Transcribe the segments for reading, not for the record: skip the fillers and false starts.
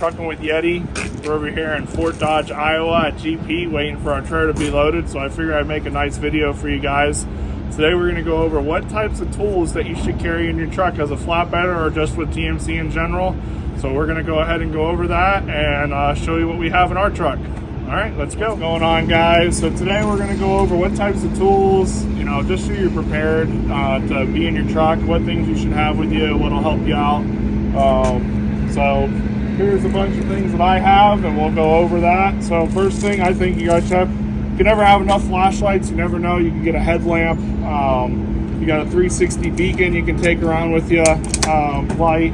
Trucking with Yeti. We're over here in Fort Dodge, Iowa at GP waiting for our trailer to be loaded, so I figured I'd make a nice video for you guys. Today we're going to go over what types of tools that you should carry in your truck as a flatbedder or just with TMC in general. So we're going to go ahead and go over that and show you what we have in our truck. All right, let's go. What's going on, guys? So today we're going to go over what types of tools, just so you're prepared to be in your truck, what things you should have with you, what'll help you out. So here's a bunch of things that I have, and we'll go over that. So first thing, I think you guys have, you can never have enough flashlights. You never know. You can get a headlamp. You got a 360 beacon you can take around with you, light.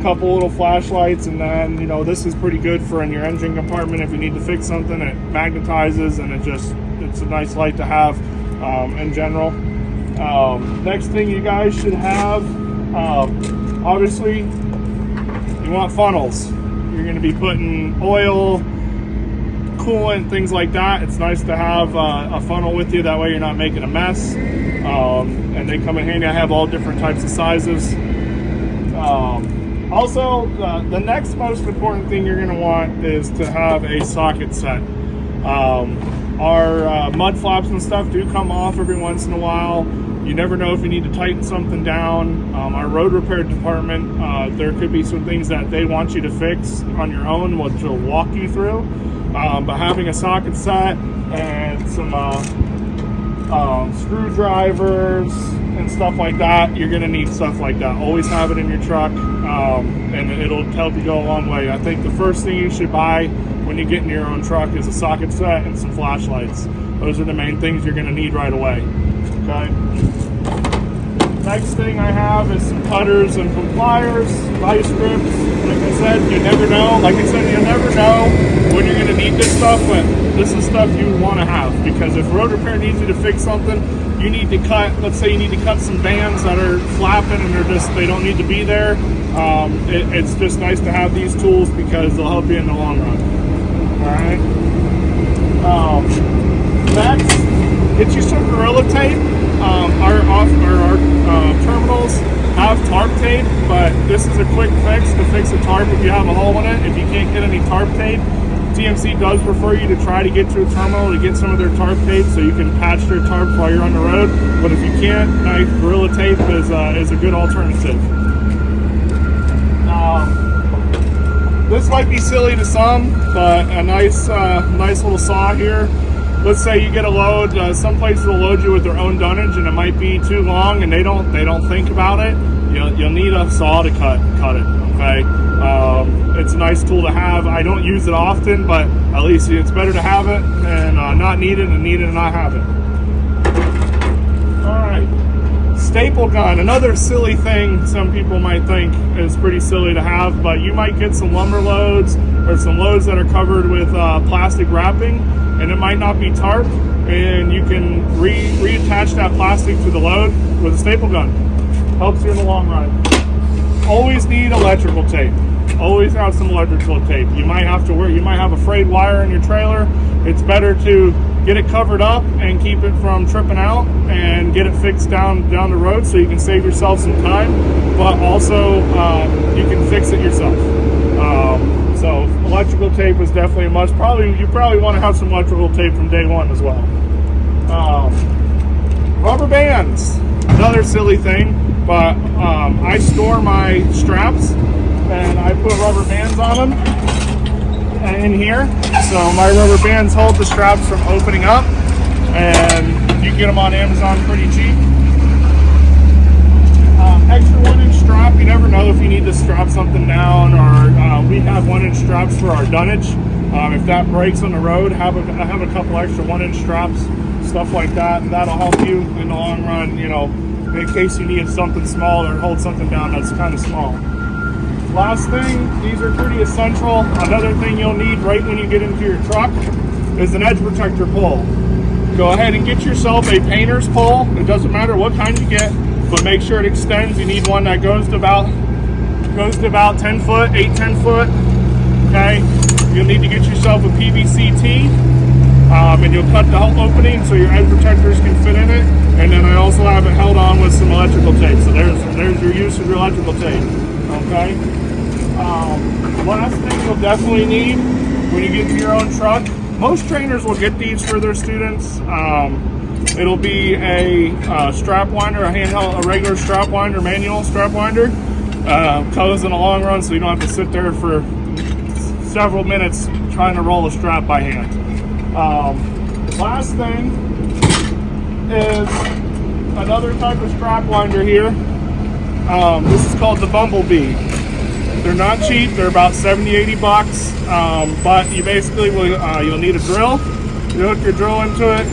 Couple little flashlights, and then this is pretty good for in your engine compartment if you need to fix something. It magnetizes, and it's a nice light to have in general. Next thing you guys should have, obviously you want funnels. You're going to be putting oil, coolant, things like that. It's nice to have a funnel with you, that way you're not making a mess. And they come in handy. I have all different types of sizes. Also, the next most important thing you're going to want is to have a socket set. Our mud flaps and stuff do come off every once in a while. You never know if you need to tighten something down. Our road repair department, there could be some things that they want you to fix on your own, which will walk you through. But having a socket set and some screwdrivers and stuff like that, you're going to need stuff like that. Always have it in your truck, and it'll help you go a long way. I think the first thing you should buy when you get in your own truck is a socket set and some flashlights. Those are the main things you're going to need right away. Okay. Next thing I have is some cutters and some pliers, vice grips. Like I said, you never know. You never know when you're going to need this stuff, but this is stuff you want to have, because if road repair needs you to fix something, you need to cut, let's say you need to cut some bands that are flapping and they don't need to be there. It's just nice to have these tools because they'll help you in the long run. All right. Next, get you some Gorilla Tape. Our terminals have tarp tape, but this is a quick fix to fix a tarp if you have a hole in it. If you can't get any tarp tape, TMC does prefer you to try to get to a terminal to get some of their tarp tape so you can patch their tarp while you're on the road. But if you can't, nice Gorilla Tape is a good alternative. This might be silly to some, but a nice little saw here. Let's say you get a load. Some places will load you with their own dunnage, and it might be too long, and they don't think about it. You'll need a saw to cut it. Okay. It's a nice tool to have. I don't use it often, but at least it's better to have it than not need it, and need it and not have it. All right. Staple gun, another silly thing some people might think is pretty silly to have, but you might get some lumber loads or some loads that are covered with plastic wrapping, and it might not be tarp, and you can reattach that plastic to the load with a staple gun. Helps you in the long run. Always need electrical tape. Always have some electrical tape. You might have a frayed wire in your trailer. It's better to get it covered up and keep it from tripping out and get it fixed down the road so you can save yourself some time, but also you can fix it yourself. So electrical tape is definitely a must. You probably want to have some electrical tape from day one as well. Rubber bands, another silly thing, but I store my straps and I put rubber bands on them in here, so my rubber bands hold the straps from opening up, and you can get them on Amazon pretty cheap. Extra 1-inch strap, you never know if you need to strap something down, or we have 1-inch straps for our dunnage. If that breaks on the road, I have a couple extra 1-inch straps, stuff like that, and that'll help you in the long run, in case you need something small or hold something down that's kind of small. Last thing, these are pretty essential. Another thing you'll need right when you get into your truck is an edge protector pole. Go ahead and get yourself a painter's pole. It doesn't matter what kind you get, but make sure it extends. You need one that goes to about 10 foot, 8-10 foot. Okay, you'll need to get yourself a PVC tee, and you'll cut the opening so your edge protectors can fit in it. And then I also have it held on with some electrical tape. So there's your use of your electrical tape. Okay. Last thing you'll definitely need when you get to your own truck, most trainers will get these for their students. It'll be a strap winder, a regular strap winder, manual strap winder. Goes in the long run, so you don't have to sit there for several minutes trying to roll a strap by hand. Last thing is another type of strap winder here. This is called the Bumblebee. They're not cheap. They're about 70-80 bucks. But you basically will you'll need a drill. You hook your drill into it,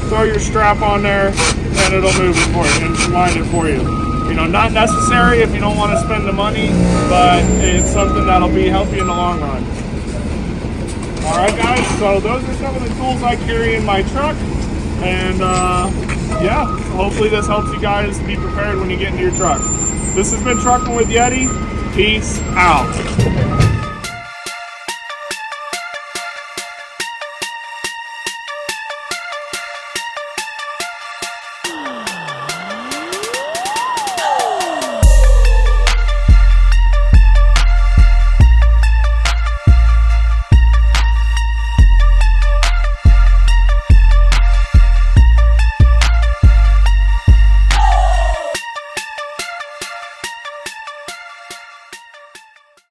throw your strap on there, and it'll move it for you and wind it for you. You know, not necessary if you don't want to spend the money, but it's something that'll help you in the long run. All right, guys. So those are some of the tools I carry in my truck, and yeah, hopefully this helps you guys be prepared when you get into your truck. This has been Trucking with Yeti. Peace out.